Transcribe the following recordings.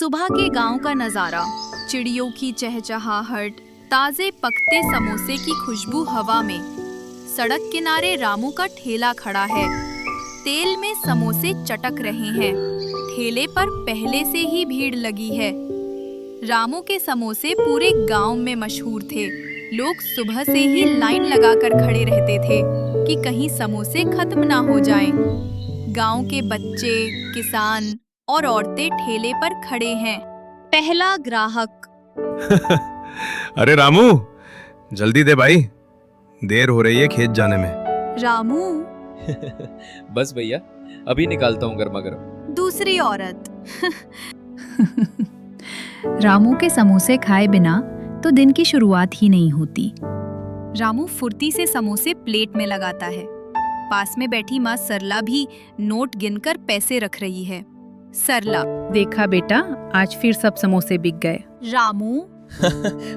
सुबह के गांव का नजारा, चिड़ियों की चहचहाहट, ताजे पकते समोसे की खुशबू हवा में। सड़क किनारे रामू का ठेला खड़ा है। तेल में समोसे चटक रहे हैं। ठेले पर पहले से ही भीड़ लगी है। रामू के समोसे पूरे गांव में मशहूर थे। लोग सुबह से ही लाइन लगाकर खड़े रहते थे कि कहीं समोसे खत्म ना हो जाएं। गांव के बच्चे, किसान और औरतें ठेले पर खड़े हैं। पहला ग्राहक। अरे रामू, जल्दी दे भाई, देर हो रही है खेत जाने में। रामू। बस भैया, अभी निकालता हूँ गर्मा गर्म। दूसरी औरत। रामू के समोसे खाए बिना तो दिन की शुरुआत ही नहीं होती। रामू फुर्ती से समोसे प्लेट में लगाता है। पास में बैठी माँ सरला भी नोट गिनकर पैसे रख रही है। सरला। देखा बेटा, आज फिर सब समोसे बिक गए। रामू।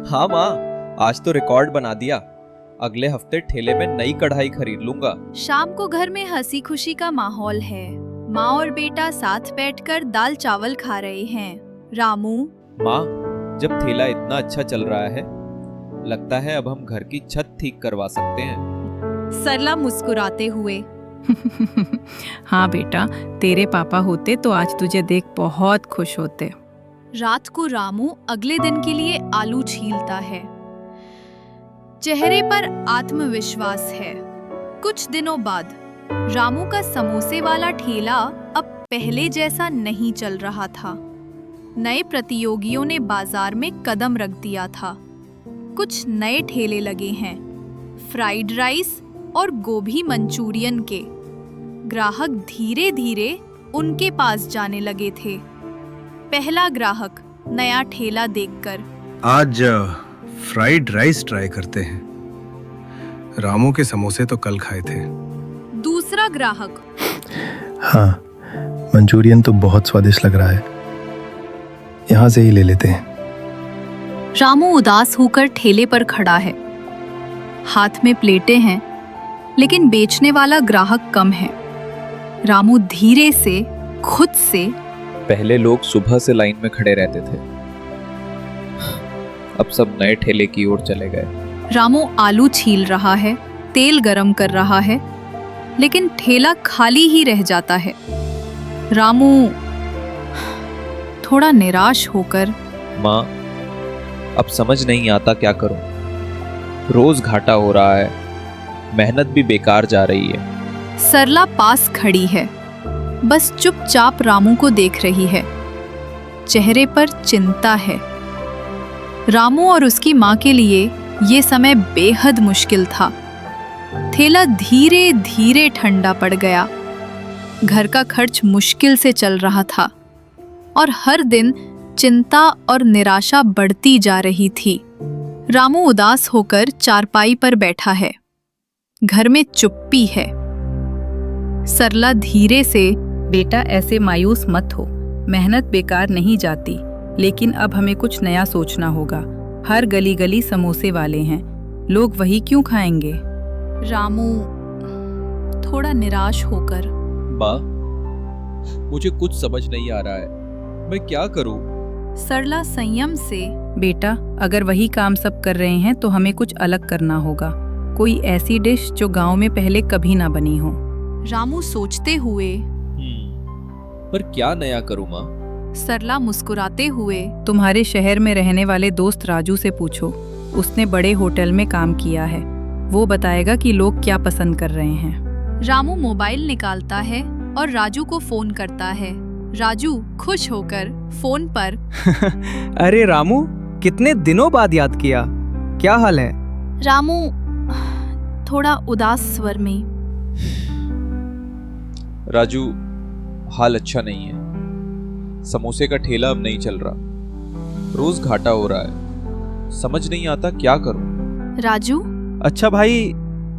हाँ माँ, आज तो रिकॉर्ड बना दिया। अगले हफ्ते ठेले में नई कढ़ाई खरीद लूंगा। शाम को घर में हंसी खुशी का माहौल है। माँ और बेटा साथ बैठकर दाल चावल खा रहे हैं। रामू। माँ, जब ठेला इतना अच्छा चल रहा है, लगता है अब हम घर की छत ठीक करवा सकते हैं। सरला मुस्कुराते हुए। हाँ बेटा, तेरे पापा होते तो आज तुझे देख बहुत खुश होते। रात को रामू अगले दिन के लिए आलू छीलता है। चेहरे पर आत्मविश्वास है। कुछ दिनों बाद रामू का समोसे वाला ठेला अब पहले जैसा नहीं चल रहा था। नए प्रतियोगियों ने बाजार में कदम रख दिया था। कुछ नए ठेले लगे हैं, फ्राइड राइस और गोभी मंचूरियन के। ग्राहक धीरे धीरे उनके पास जाने लगे थे। पहला ग्राहक नया ठेला देखकर, आज फ्राइड राइस ट्राई करते हैं। रामू के समोसे तो कल खाए थे। दूसरा ग्राहक, हाँ, मंचूरियन तो बहुत स्वादिष्ट लग रहा है, यहाँ से ही ले लेते हैं। रामू उदास होकर ठेले पर खड़ा है। हाथ में प्लेटें हैं, लेकिन बेचने वाला ग्राहक कम है। रामू धीरे से खुद से, पहले लोग सुबह से लाइन में खड़े रहते थे, अब सब नए ठेले की ओर चले गए। रामू आलू छील रहा है, तेल गरम कर रहा है, लेकिन ठेला खाली ही रह जाता है। रामू थोड़ा निराश होकर, माँ, अब समझ नहीं आता क्या करूं। रोज घाटा हो रहा है, मेहनत भी बेकार जा रही है। सरला पास खड़ी है, बस चुपचाप रामू को देख रही है। चेहरे पर चिंता है। रामू और उसकी माँ के लिए ये समय बेहद मुश्किल था। ठेला धीरे धीरे ठंडा पड़ गया। घर का खर्च मुश्किल से चल रहा था और हर दिन चिंता और निराशा बढ़ती जा रही थी। रामू उदास होकर चारपाई पर बैठा है। घर में चुप्पी है। सरला धीरे से, बेटा ऐसे मायूस मत हो, मेहनत बेकार नहीं जाती, लेकिन अब हमें कुछ नया सोचना होगा। हर गली गली समोसे वाले हैं, लोग वही क्यों खाएंगे? रामू थोड़ा निराश होकर, माँ, मुझे कुछ समझ नहीं आ रहा है, मैं क्या करूं? सरला संयम से, बेटा अगर वही काम सब कर रहे हैं तो हमें कुछ अलग करना होगा। कोई ऐसी डिश जो गांव में पहले कभी ना बनी हो। रामू सोचते हुए, पर क्या नया करूं माँ? सरला मुस्कुराते हुए, तुम्हारे शहर में रहने वाले दोस्त राजू से पूछो, उसने बड़े होटल में काम किया है, वो बताएगा कि लोग क्या पसंद कर रहे हैं। रामू मोबाइल निकालता है और राजू को फोन करता है। राजू खुश होकर फोन पर, अरे रामू, कितने दिनों बाद याद किया, क्या हाल है? रामू थोड़ा उदास स्वर में, राजू, हाल अच्छा नहीं है। समोसे का ठेला अब नहीं चल रहा, रोज घाटा हो रहा है, समझ नहीं आता क्या करूं। राजू, अच्छा भाई,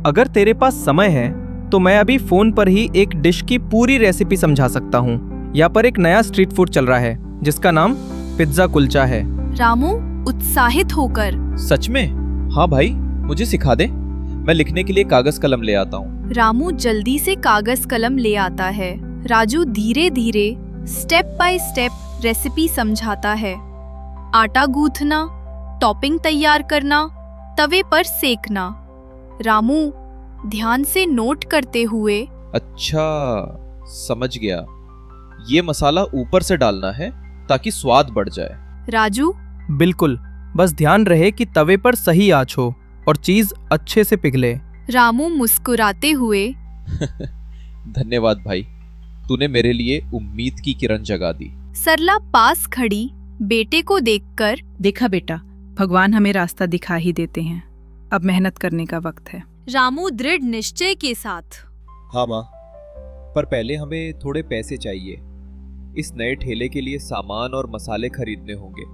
अगर तेरे पास समय है तो मैं अभी फोन पर ही एक डिश की पूरी रेसिपी समझा सकता हूँ। यहाँ पर एक नया स्ट्रीट फूड चल रहा है जिसका नाम पिज्जा कुलचा है। रामू उत्साहित होकर, सच में? हाँ भाई, मुझे सिखा दे, मैं लिखने के लिए कागज कलम ले आता हूँ। रामू जल्दी से कागज कलम ले आता है। राजू धीरे धीरे स्टेप बाय स्टेप रेसिपी समझाता है। आटा गूंथना, टॉपिंग तैयार करना, तवे पर सेकना। रामू ध्यान से नोट करते हुए, अच्छा, समझ गया। ये मसाला ऊपर से डालना है ताकि स्वाद बढ़ जाए। राजू बिल्कुल, बस ध्यान रहे कि तवे पर सही आंच हो और चीज अच्छे से पिघले। रामू मुस्कुराते हुए, धन्यवाद भाई, तूने मेरे लिए उम्मीद की किरण जगा दी। सरला पास खड़ी बेटे को देखकर, देखा बेटा, भगवान हमें रास्ता दिखा ही देते हैं। अब मेहनत करने का वक्त है। रामू दृढ़ निश्चय के साथ, हाँ माँ, पर पहले हमें थोड़े पैसे चाहिए। इस नए ठेले के लिए सामान और मसाले खरीदने होंगे।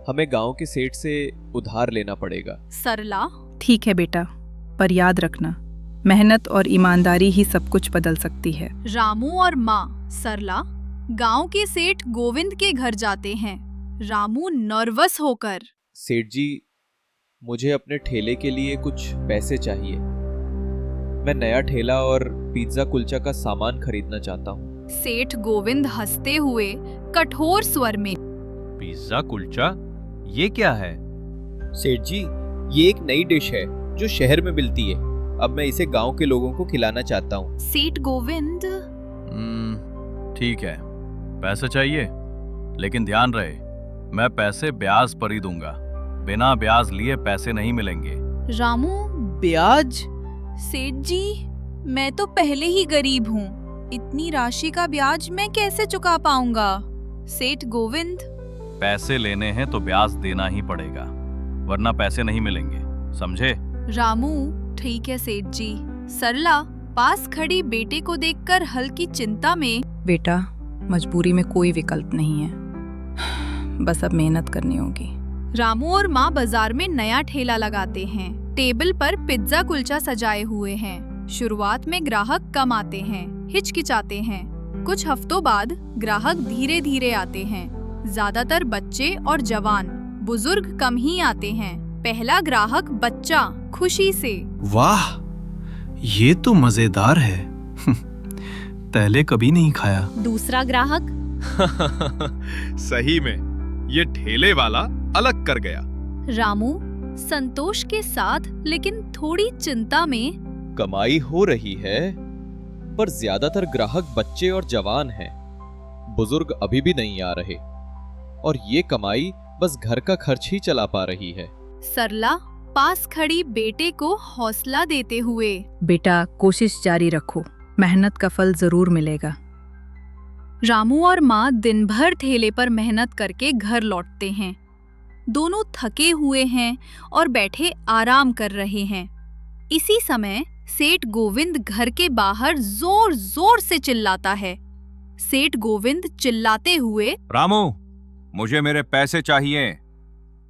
हमें गांव के सेठ से उधार लेना पड़ेगा। सरला ठीक है बेटा, पर याद रखना, मेहनत और ईमानदारी ही सब कुछ बदल सकती है। रामू और माँ सरला गांव के सेठ गोविंद के घर जाते हैं। रामू नर्वस होकर, सेठ जी, मुझे अपने ठेले के लिए कुछ पैसे चाहिए। मैं नया ठेला और पिज्जा कुलचा का सामान खरीदना चाहता हूँ। सेठ गोविंद हंसते हुए कठोर स्वर में, पिज्जा कुलचा, ये क्या है? सेठ जी, ये एक नई डिश है जो शहर में मिलती है। अब मैं इसे गांव के लोगों को खिलाना चाहता हूँ। सेठ गोविंद, ठीक है, पैसे चाहिए, लेकिन ध्यान रहे, मैं पैसे ब्याज पर ही दूंगा। बिना ब्याज लिए पैसे नहीं मिलेंगे। रामू ब्याज? सेठ जी, मैं तो पहले ही गरीब हूँ, इतनी राशि का ब्याज मैं कैसे चुका पाऊंगा? सेठ गोविंद, पैसे लेने हैं तो ब्याज देना ही पड़ेगा, वरना पैसे नहीं मिलेंगे, समझे? रामू ठीक है सेठ जी। सरला पास खड़ी बेटे को देखकर हल्की चिंता में, बेटा, मजबूरी में कोई विकल्प नहीं है, बस अब मेहनत करनी होगी। रामू और माँ बाजार में नया ठेला लगाते हैं। टेबल पर पिज्जा कुलचा सजाए हुए हैं। शुरुआत में ग्राहक कम आते हैं, हिचकिचाते हैं। कुछ हफ्तों बाद ग्राहक धीरे धीरे आते हैं। ज्यादातर बच्चे और जवान, बुजुर्ग कम ही आते हैं। पहला ग्राहक बच्चा खुशी से, वाह, ये तो मजेदार है। पहले कभी नहीं खाया। दूसरा ग्राहक, सही में ये ठेले वाला अलग कर गया। रामू संतोष के साथ लेकिन थोड़ी चिंता में, कमाई हो रही है, पर ज्यादातर ग्राहक बच्चे और जवान हैं। बुजुर्ग अभी भी नहीं आ रहे, और ये कमाई बस घर का खर्च ही चला पा रही है। सरला पास खड़ी बेटे को हौसला देते हुए, बेटा, कोशिश जारी रखो, मेहनत का फल जरूर मिलेगा। रामू और माँ दिन भर ठेले पर मेहनत करके घर लौटते हैं। दोनों थके हुए हैं और बैठे आराम कर रहे हैं। इसी समय सेठ गोविंद घर के बाहर जोर जोर से चिल्लाता है। सेठ गोविंद चिल्लाते हुए, रामू, मुझे मेरे पैसे चाहिए।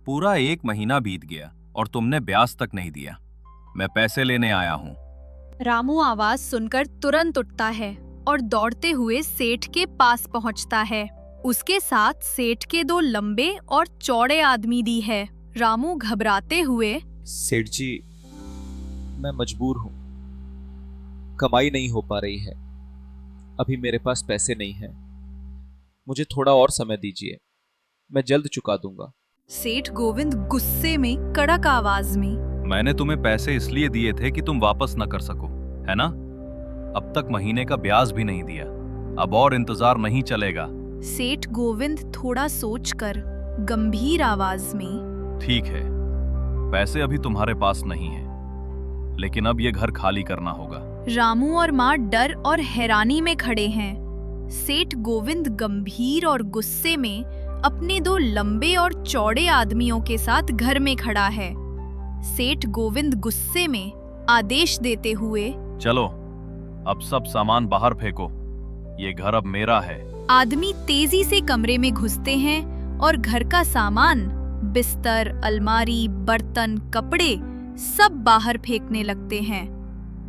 पूरा 1 महीना बीत गया और तुमने ब्याज तक नहीं दिया। मैं पैसे लेने आया हूँ। रामू आवाज सुनकर तुरंत उठता है और दौड़ते हुए सेठ के पास पहुंचता है। उसके साथ सेठ के 2 लंबे और चौड़े आदमी भी है। रामू घबराते हुए, सेठ जी, मैं मजबूर हूँ, कमाई नहीं हो पा रही है। अभी मेरे पास पैसे नहीं हैं। मुझे थोड़ा और समय दीजिए, मैं जल्द चुका दूंगा। सेठ गोविंद गुस्से में कड़क आवाज में, मैंने तुम्हें पैसे इसलिए दिए थे कि तुम वापस न कर सको, है ना? अब तक महीने का ब्याज भी नहीं दिया। अब और इंतजार नहीं चलेगा। सेठ गोविंद थोड़ा सोचकर गंभीर आवाज में, ठीक है, पैसे अभी तुम्हारे पास नहीं है, लेकिन अब ये घर खाली करना होगा। रामू और माँ डर और हैरानी में खड़े हैं। सेठ गोविंद गंभीर और गुस्से में अपने 2 लंबे और चौड़े आदमियों के साथ घर में खड़ा है। सेठ गोविंद गुस्से में आदेश देते हुए, चलो, अब सब सामान बाहर फेंको, ये घर अब मेरा है। आदमी तेजी से कमरे में घुसते हैं और घर का सामान, बिस्तर, अलमारी, बर्तन, कपड़े सब बाहर फेंकने लगते हैं।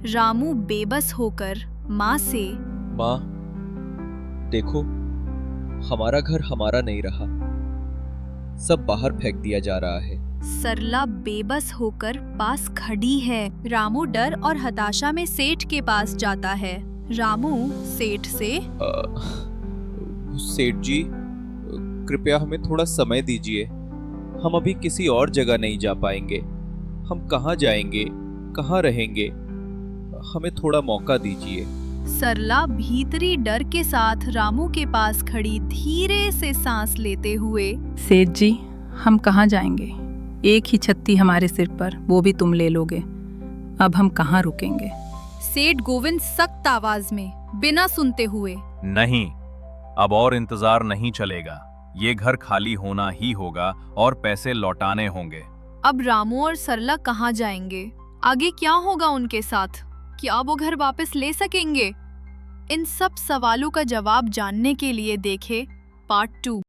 रामू बेबस होकर माँ से, माँ, देखो, हमारा घर हमारा नहीं रहा, सब बाहर फेंक दिया जा रहा है। सरला बेबस होकर पास खड़ी है। रामू डर और हताशा में सेठ के पास जाता है। रामू सेठ से, सेठ जी, कृपया हमें थोड़ा समय दीजिए। हम अभी किसी और जगह नहीं जा पाएंगे। हम कहाँ जाएंगे, कहाँ रहेंगे? हमें थोड़ा मौका दीजिए। सरला भीतरी डर के साथ रामू के पास खड़ी धीरे से सांस लेते हुए, सेठ जी, हम कहाँ जाएंगे? एक ही छत्ती हमारे सिर पर, वो भी तुम ले लोगे। अब हम कहाँ रुकेंगे? सेठ गोविंद सख्त आवाज में बिना सुनते हुए, नहीं, अब और इंतजार नहीं चलेगा। ये घर खाली होना ही होगा और पैसे लौटाने होंगे। अब रामू और सरला कहाँ जाएंगे? आगे क्या होगा उनके साथ? क्या वो घर वापस ले सकेंगे? इन सब सवालों का जवाब जानने के लिए देखें पार्ट 2।